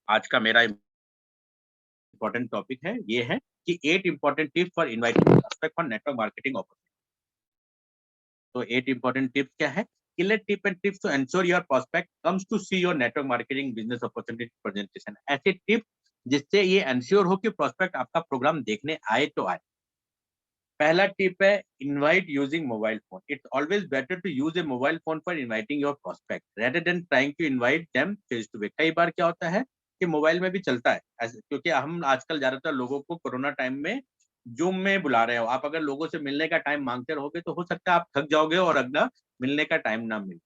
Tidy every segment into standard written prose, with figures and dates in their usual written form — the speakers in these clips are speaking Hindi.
आज का मेरा इम्पोर्टेंट टॉपिक है ये है कि 8 important tips for inviting prospect for network marketing opportunity. तो 8 इंपॉर्टेंट टिप्स क्या है? Killer tip and tips to ensure your prospect comes to see your network marketing business opportunity presentation. ऐसे टिप्स जिससे ये एंश्योर हो कि प्रोस्पेक्ट आपका प्रोग्राम देखने आए तो आए। पहला टिप है invite using mobile phone. It's always better to use a mobile phone for inviting your prospect rather than trying to invite them face to face. कई बार क्या होता है कि मोबाइल में भी चलता है ऐसे, क्योंकि हम आजकल ज्यादातर लोगों को कोरोना टाइम में जूम में बुला रहे हो। आप अगर लोगों से मिलने का टाइम मांगते रहोगे तो हो सकता है आप थक जाओगे और अगला मिलने का टाइम ना मिले।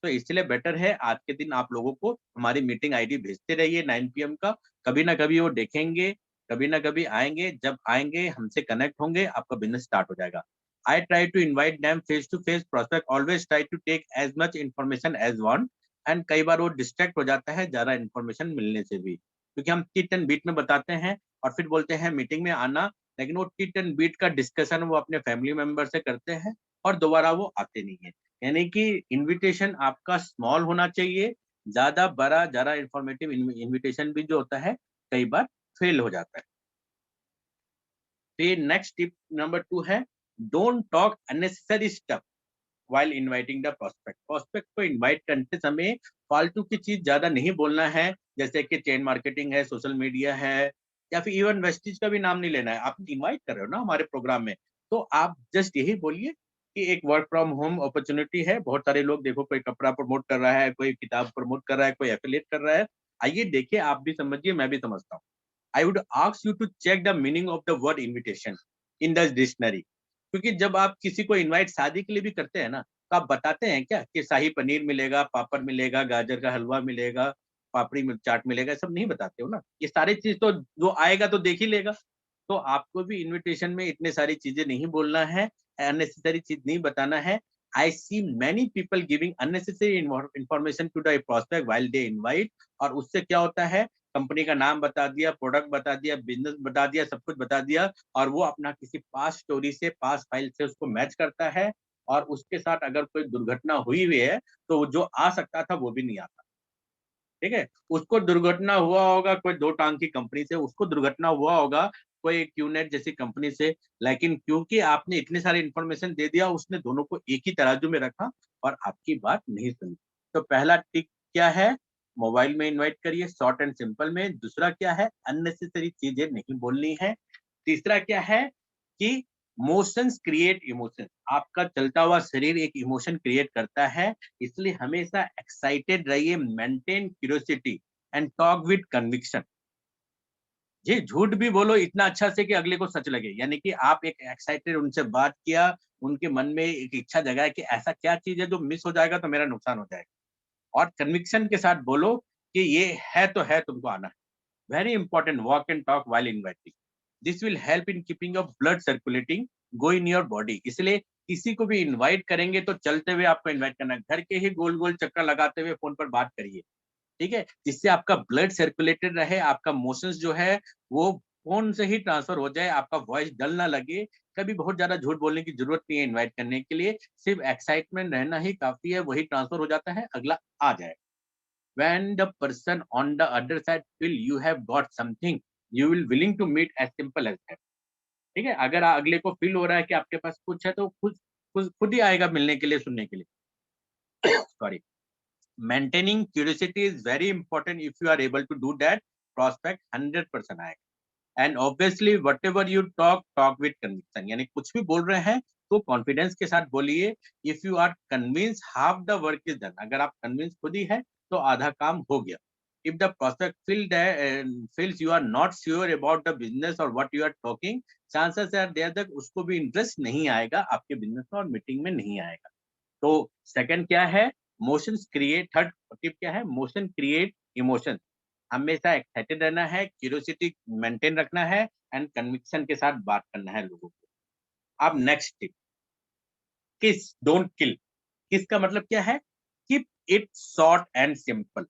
तो इसलिए बेटर है आज के दिन आप लोगों को हमारी मीटिंग आईडी भेजते रहिए 9 PM का। कभी ना कभी वो देखेंगे, कभी ना कभी आएंगे। जब आएंगे हमसे कनेक्ट होंगे, आपका बिजनेस स्टार्ट हो जाएगा। I try to invite them face to face. Prospect always try to take as much information as want. And कई बार वो डिस्ट्रैक्ट हो जाता है ज्यादा इन्फॉर्मेशन मिलने से भी, क्योंकि हम टिट एंड बीट में बताते हैं और फिर बोलते हैं मीटिंग में आना, लेकिन वो टिट एंड बीट का डिस्कशन वो अपने फैमिली मेंबर से करते हैं और दोबारा वो आते नहीं है। यानी कि इनविटेशन आपका स्मॉल होना चाहिए। ज्यादा बड़ा ज्यादा इंफॉर्मेटिव इनविटेशन भी जो होता है कई बार फेल हो जाता है। फिर नेक्स्ट टिप नंबर 2 है don't talk unnecessary stuff while inviting the prospect। prospect को इनवाइट करते समय फालतू की चीज ज्यादा नहीं बोलना है, जैसे कि चेन मार्केटिंग है, सोशल मीडिया है, या फिर इवन वेस्टिज का भी नाम नहीं लेना है। आप इनवाइट कर रहे हो ना हमारे प्रोग्राम में, तो आप जस्ट यही बोलिए कि एक वर्क फ्रॉम होम अपॉर्चुनिटी है। बहुत सारे लोग देखो, कोई कपड़ा प्रमोट कर रहा है, कोई किताब प्रमोट कर रहा है, कोई एफिलिएट कर रहा है। आइए देखिए, आप भी समझिए, मैं भी समझता हूँ। I would ask you to check the meaning of the word invitation in the dictionary. क्योंकि जब आप किसी को इनवाइट शादी के लिए भी करते हैं ना, तो आप बताते हैं क्या कि शाही पनीर मिलेगा, पापड़ मिलेगा, गाजर का हलवा मिलेगा, पापड़ी चाट मिलेगा? सब नहीं बताते हो ना। ये सारी चीज तो जो आएगा तो देख ही लेगा। तो आपको भी इनविटेशन में इतने सारी चीजें नहीं बोलना है, अननेसेसरी चीज नहीं बताना है। I see many people giving unnecessary information to the prospect while they invite. और उससे क्या होता है, कंपनी का नाम बता दिया, प्रोडक्ट बता दिया, बिजनेस बता दिया, सब कुछ बता दिया, और वो अपना किसी पास स्टोरी से, पास फाइल से उसको मैच करता है। और उसके साथ अगर कोई दुर्घटना हुई हुई है तो जो आ सकता था वो भी नहीं आता। ठीक है, उसको दुर्घटना हुआ होगा कोई दो टांग की कंपनी से, उसको दुर्घटना हुआ होगा कोई क्यूनेट जैसी कंपनी से, लेकिन क्योंकि आपने इतने सारे इन्फॉर्मेशन दे दिया, उसने दोनों को एक ही तराजू में रखा और आपकी बात नहीं सुनी। तो पहला टिक क्या है? मोबाइल में इन्वाइट करिए, शॉर्ट एंड सिंपल में। दूसरा क्या है? अननेसेसरी चीजें नहीं बोलनी है। तीसरा क्या है कि मोशंस क्रिएट इमोशंस। आपका चलता हुआ शरीर एक इमोशन क्रिएट करता है, इसलिए हमेशा एक्साइटेड रहिए, maintain curiosity and talk with conviction. जी, झूठ भी बोलो इतना अच्छा से कि अगले को सच लगे। यानी कि आप एक एक्साइटेड उनसे बात किया, उनके मन में एक इच्छा जगाए कि ऐसा क्या चीज है जो मिस हो जाएगा तो मेरा नुकसान हो जाएगा। और कन्विक्शन के साथ बोलो कि ये है तो है, तुमको आना है। Very important, walk and talk while inviting. This will help in keeping your blood circulating go in your body. इसलिए किसी को भी इनवाइट करेंगे तो चलते हुए आपको इनवाइट करना है, घर के ही गोल गोल चक्कर लगाते हुए फोन पर बात करिए। ठीक है, जिससे आपका ब्लड सर्कुलेटेड रहे, आपका मोशंस जो है वो फोन से ही ट्रांसफर हो जाए, आपका वॉइस डल ना लगे। कभी बहुत ज्यादा झूठ बोलने की जरूरत नहीं है इनवाइट करने के लिए, सिर्फ एक्साइटमेंट रहना ही काफी है, वही ट्रांसफर हो जाता है, अगला आ जाए। When the person on the other side feel you have got something, you will willing to meet as simple as that। ठीक है, अगर अगले को फील हो रहा है कि आपके पास कुछ है तो खुद खुद खुद ही आएगा मिलने के लिए, सुनने के लिए। Sorry. Maintaining curiosity is very important. If you are able to do that, prospect 100% आएगा। And obviously whatever you talk, talk with conviction. यानी कुछ भी बोल रहे हैं तो कॉन्फिडेंस के साथ बोलिए। If you are convince, half the work is done. अगर आप कन्विंस खुद ही है तो आधा काम हो गया। If the prospect feels you are not sure about the business or what you are talking, chances are there that उसको भी इंटरेस्ट नहीं आएगा आपके बिजनेस में और मीटिंग में नहीं आएगा। तो सेकंड क्या है? Motions create. थर्ड टिप क्या है? Motion create emotion. हमेशा एक्साइटेड रहना है, क्यूरियोसिटी मेंटेन रखना है, एंड कन्विक्शन के साथ बात करना है लोगों को। अब नेक्स्ट टिप, किस डोंट किल। किस का मतलब क्या है? Keep it short and simple,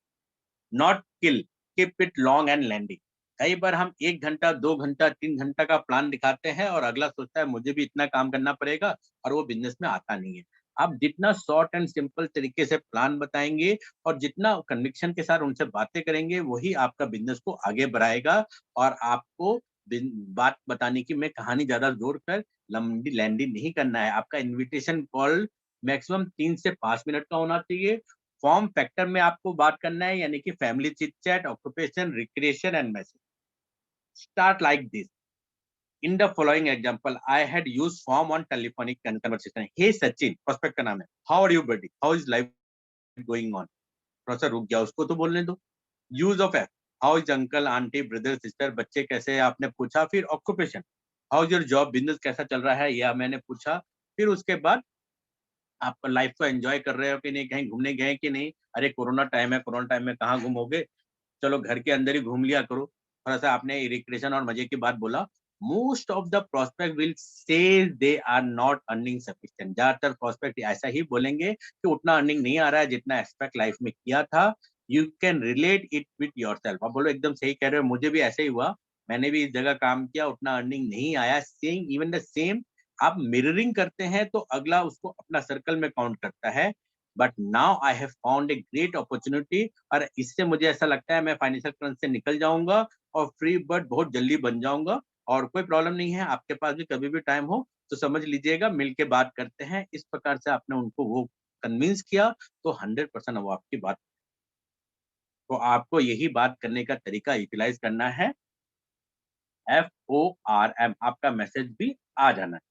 not kill, keep it long and लेंदी। कई बार हम 1 घंटा, 2 घंटा, 3 घंटा का प्लान दिखाते हैं और अगला सोचता है मुझे भी इतना काम करना पड़ेगा, और वो बिजनेस में आता नहीं है। आप जितना शॉर्ट एंड सिंपल तरीके से प्लान बताएंगे और जितना कन्विक्शन के साथ उनसे बातें करेंगे, वही आपका बिजनेस को आगे बढ़ाएगा। और आपको बात बताने की मैं कहानी ज्यादा जोर कर लंबी लैंडी नहीं करना है। आपका इनविटेशन कॉल मैक्सिमम 3 से 5 मिनट का होना चाहिए। फॉर्म फैक्टर में आपको बात करना है, यानी कि family chit chat, occupation, recreation and message. Start like this: in the following example, I had used form on telephonic conversation. Hey Sachin, prospect का नाम है, how are you buddy, how is life going on? थोड़ा सा रुक गया, उसको तो बोलने दो। Use of F: how is uncle aunty brother sister, बच्चे कैसे हैं आपने पूछा। फिर occupation: how is your job, business कैसा चल रहा है, यह मैंने पूछा। फिर उसके बाद आप लाइफ को एंजॉय कर रहे हो कि नहीं, कहीं घूमने गए कि नहीं। अरे कोरोना टाइम है, कोरोना टाइम में कहाँ घूमोगे, चलो घर के अंदर ही घूम लिया करो। थोड़ा सा आपने रिक्रिएशन और मजे की बात बोला। Most of the prospect will say they are not earning sufficient. ज्यादातर प्रोस्पेक्ट ऐसा ही बोलेंगे कि उतना अर्निंग नहीं आ रहा है जितना एक्सपेक्ट लाइफ में किया था। You can relate it with your self. आप बोलो एकदम सही कह रहे हो, मुझे भी ऐसे ही हुआ, मैंने भी इस जगह काम किया, उतना अर्निंग नहीं आया। सेइंग इवन द सेम, आप मिररिंग करते हैं तो अगला उसको अपना सर्कल में काउंट करता है। But now I have found a great opportunity, और इससे मुझे ऐसा लगता है मैं फाइनेंशियल क्रंच से निकल जाऊंगा और फ्री बर्ड बहुत जल्दी बन जाऊंगा। और कोई प्रॉब्लम नहीं है, आपके पास भी कभी भी टाइम हो तो समझ लीजिएगा, मिलके बात करते हैं। इस प्रकार से आपने उनको वो कन्विंस किया तो 100% वो आपकी बात। तो आपको यही बात करने का तरीका यूटिलाइज करना है। FORM, आपका मैसेज भी आ जाना है।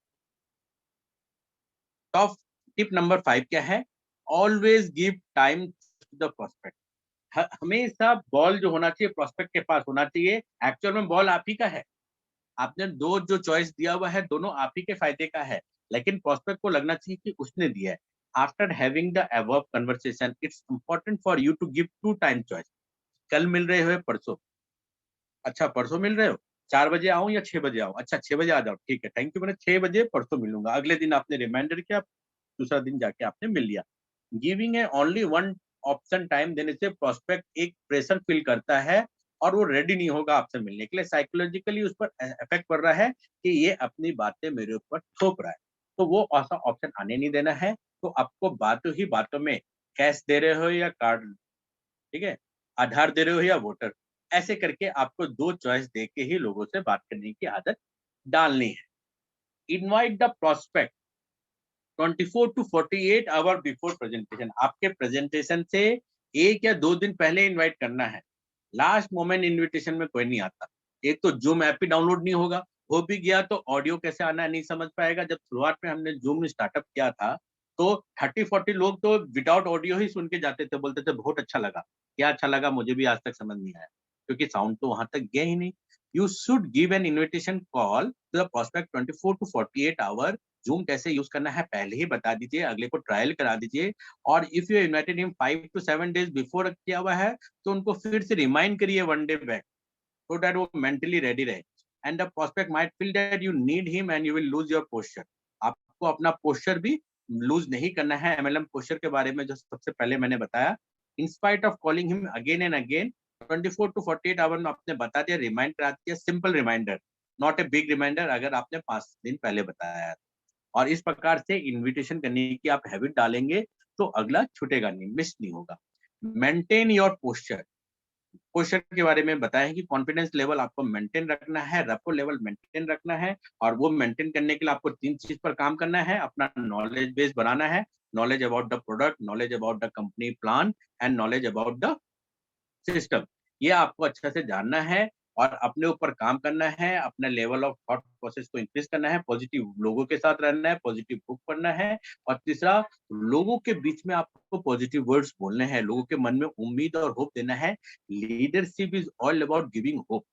टॉप टिप नंबर 5 क्या है? Always give time to the prospect. हमेशा बॉल जो होना चाहिए प्रोस्पेक्ट के पास होना चाहिए। एक्चुअल में बॉल आप ही का है। आपने दो जो चॉइस दिया हुआ है दोनों आप ही के फायदे का है, लेकिन प्रोस्पेक्ट को लगना चाहिए कि उसने दिया है। After having the above conversation, it's important for you to give 2 time choice. कल मिल रहे हो, परसों? अच्छा परसों मिल रहे हो, 4 बजे आऊं या 6 बजे आऊं? अच्छा 6 बजे आ जाओ, ठीक है, थैंक यू, मैंने 6 बजे परसों मिलूंगा। अगले दिन आपने रिमाइंडर किया, दूसरा दिन जाके आपने मिल लिया। Giving A only one option time देने से प्रोस्पेक्ट एक प्रेशर फील करता है और वो रेडी नहीं होगा आपसे मिलने के लिए। साइकोलॉजिकली उस पर इफेक्ट पड़ रहा है कि ये अपनी बातें मेरे ऊपर थोप रहा है, तो वो ऐसा ऑप्शन आने नहीं देना है। तो आपको बातों ही बातों में, कैश दे रहे हो या कार्ड, ठीक है, आधार दे रहे हो या वोटर, ऐसे करके आपको 2 चॉइस दे के ही लोगों से बात करने की आदत डालनी है। Invite the prospect 24 to 48 hour before presentation. आपके प्रेजेंटेशन से 1 या 2 दिन पहले इनवाइट करना है। लास्ट मोमेंट इनविटेशन में कोई नहीं आता। एक तो जूम ऐप ही डाउनलोड नहीं होगा, हो भी गया तो ऑडियो कैसे आना है नहीं समझ पाएगा। जब शुरुआत में हमने जूम स्टार्टअप किया था तो 30-40 लोग तो विदाउट ऑडियो ही सुन के जाते थे, बोलते थे बहुत अच्छा लगा। क्या अच्छा लगा मुझे भी आज तक समझ नहीं आया, क्योंकि साउंड तो वहां तक गया ही नहीं। You should give an invitation call to the prospect 24 to 48 hour. Zoom कैसे यूज करना है पहले ही बता दीजिए, अगले को ट्रायल करा दीजिए। और if you invited him 5 to 7 days before किया हुआ है तो उनको फिर से रिमाइंड करिए 1 डे बैक, so that वो मेंटली रेडी रहे। And the prospect might feel that you need him and you will lose your posture. आपको अपना पोस्चर भी लूज नहीं करना है। MLM पोस्चर के बारे में जो सबसे पहले मैंने बताया, in spite of calling him again and again, 24 to 48 hour में आपने बता दिया, रिमाइंड करा दिया, simple reminder, not a big reminder, अगर आपने 5 दिन पहले बताया। और इस प्रकार से इन्विटेशन करने की आप हैबिट डालेंगे तो अगला छूटेगा नहीं, मिस नहीं होगा। Maintain your posture. पोस्चर के बारे में बताया कि कॉन्फिडेंस लेवल आपको मेंटेन रखना है, रेपो लेवल मेंटेन रखना है। और वो मेंटेन करने के लिए आपको 3 चीज पर काम करना है। अपना नॉलेज बेस बनाना है, knowledge about the product, knowledge about the company plan and knowledge about the system. ये आपको अच्छे से जानना है और अपने ऊपर काम करना है, अपने लेवल ऑफ थॉट प्रोसेस को इंक्रीज करना है, पॉजिटिव लोगों के साथ रहना है, पॉजिटिव बुक पढ़ना है। और तीसरा, लोगों के बीच में आपको पॉजिटिव वर्ड्स बोलने हैं, लोगों के मन में उम्मीद और होप देना है। Leadership is all about giving hope.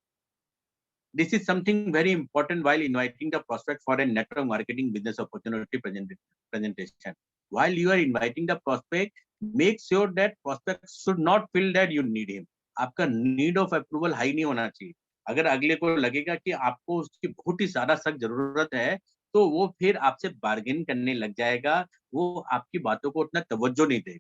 This is something very important while inviting the prospect for a network marketing business opportunity presentation. While you are inviting the prospect, make sure that prospect should not feel that you need him. आपका नीड ऑफ अप्रूवल हाई नहीं होना चाहिए। अगर अगले को लगेगा कि आपको उसकी बहुत ही ज्यादा सख्त जरूरत है तो वो फिर आपसे बार्गेन करने लग जाएगा, वो आपकी बातों को उतना तवज्जो नहीं देगा।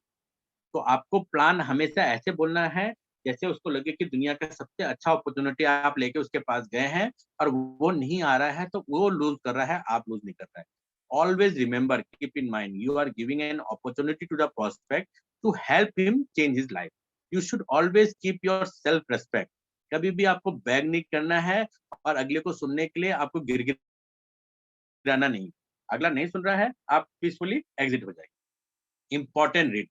तो आपको प्लान हमेशा ऐसे बोलना है जैसे उसको लगे कि दुनिया का सबसे अच्छा अपॉर्चुनिटी आप लेके उसके पास गए हैं और वो नहीं आ रहा है तो वो लूज कर रहा है, आप लूज नहीं कर रहा है। always remember, keep in mind, you are giving an opportunity to the prospect to help him change his life. You should always keep your self respect. कभी भी आपको बैग नहीं करना है और अगले को सुनने के लिए आपको गिड़गिड़ाना नहीं। अगला नहीं सुन रहा है, आप पीसफुली एग्जिट हो जाएंगे। Important read,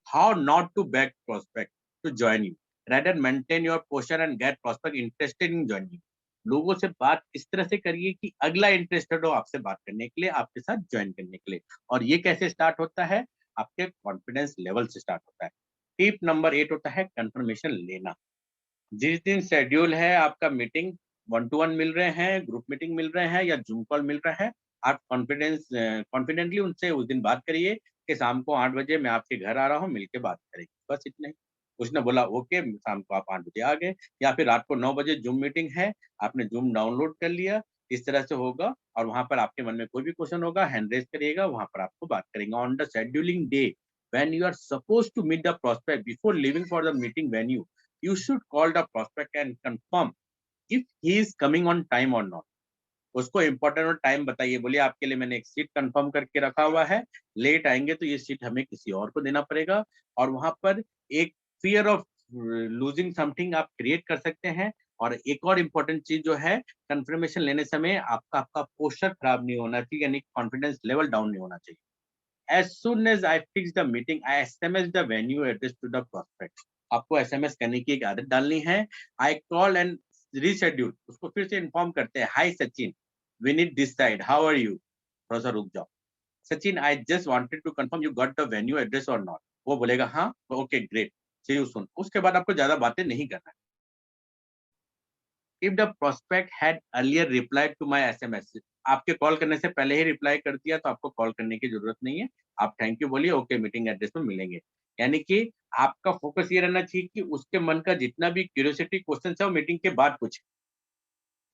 how not to beg prospect to join you, rather maintain your posture and get prospect interested in joining you. लोगों से बात इस तरह से करिए कि अगला इंटरेस्टेड हो आपसे बात करने के लिए, आपके साथ ज्वाइन करने के लिए। और ये कैसे स्टार्ट होता है? आपके कॉन्फिडेंस लेवल से स्टार्ट होता है। टिप नंबर 8 होता है कंफर्मेशन लेना। जिस दिन शेड्यूल है आपका मीटिंग, 1 to 1 मिल रहे हैं, ग्रुप मीटिंग मिल रहे हैं या जूम कॉल मिल रहा है, आप कॉन्फिडेंटली उनसे उस दिन बात करिए कि शाम को 8 बजे मैं आपके घर आ रहा हूँ, मिलके बात करेंगे, बस इतना ही। उसने बोला ओके, शाम को आप 8 बजे आ गए, या फिर रात को 9 बजे जूम मीटिंग है, आपने जूम डाउनलोड कर लिया, इस तरह से होगा। और वहां पर आपके मन में कोई भी क्वेश्चन होगा, हैंड रेज करिएगा, वहां पर आपको बात करेंगे। On the scheduling day when you are supposed to meet the prospect, before leaving for the meeting venue, you should call the prospect and confirm if he is coming on time or not. उसको इम्पोर्टेंट और टाइम बताइए, बोलिए आपके लिए मैंने एक सीट कंफर्म करके रखा हुआ है, लेट आएंगे तो ये सीट हमें किसी और को देना पड़ेगा। और वहां पर एक फियर ऑफ लूजिंग समथिंग आप क्रिएट कर सकते हैं। और एक और इम्पोर्टेंट चीज जो है, कंफर्मेशन लेने समय आपका पोस्चर खराब नहीं होना चाहिए, यानी कॉन्फिडेंस लेवल डाउन नहीं होना चाहिए। As soon as I fix the meeting, I SMS the venue address to the prospect. आपको SMS करने की एक आदत डालनी है। I call and reschedule, उसको फिर से इन्फॉर्म करते हैं, Hi Sachin, we need this side, how are you? थोड़ा सा रुक जाओ। Sachin, I just wanted to confirm you got the venue address or not. वो बोलेगा हाँ, okay great, see you soon। उसके बाद आपको ज्यादा बातें नहीं करना है। If the prospect had earlier replied to my SMS, आपके कॉल करने से पहले ही रिप्लाई कर दिया तो आपको कॉल करने की जरूरत नहीं है। आप थैंक यू बोलिए, ओके मीटिंग एड्रेस में मिलेंगे। यानी कि आपका फोकस ये रहना चाहिए कि उसके मन का जितना भी क्यूरियोसिटी क्वेश्चन है वो मीटिंग के बाद पूछे।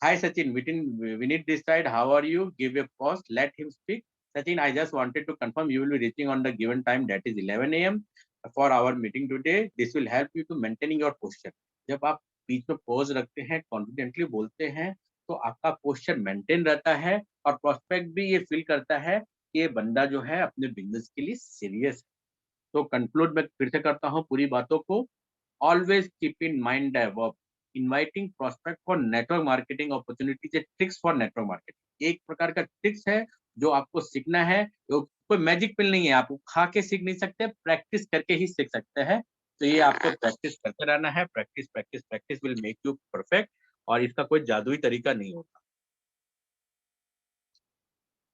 Hi Sachin, meeting we need this side, how are you, give a pause, let him speak. Sachin, I just wanted to confirm you will be reaching on the given time, that is 11 AM for our meeting today. This will help you to maintaining your posture. जब आप बीच में पॉज रखते हैं, कॉन्फिडेंटली बोलते हैं, तो आपका पोस्चर मेंटेन रहता है और प्रोस्पेक्ट भी ये फील करता है कि ये बंदा जो है अपने बिजनेस के लिए सीरियस है। तो कंक्लूड मैं फिर से करता हूँ पूरी बातों को। Always keep in mind the above, inviting prospect for network marketing opportunities, tricks for network marketing. एक प्रकार का ट्रिक्स है जो आपको सीखना है। तो कोई मैजिक पिल नहीं है, आप खा के सीख नहीं सकते, प्रैक्टिस करके ही सीख सकते हैं। तो ये आपको प्रैक्टिस करते रहना है। Practice practice practice will make you perfect. और इसका कोई जादुई तरीका नहीं होता।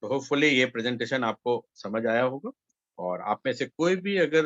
तो होपफुली ये प्रेजेंटेशन आपको समझ आया होगा। और आप में से कोई भी अगर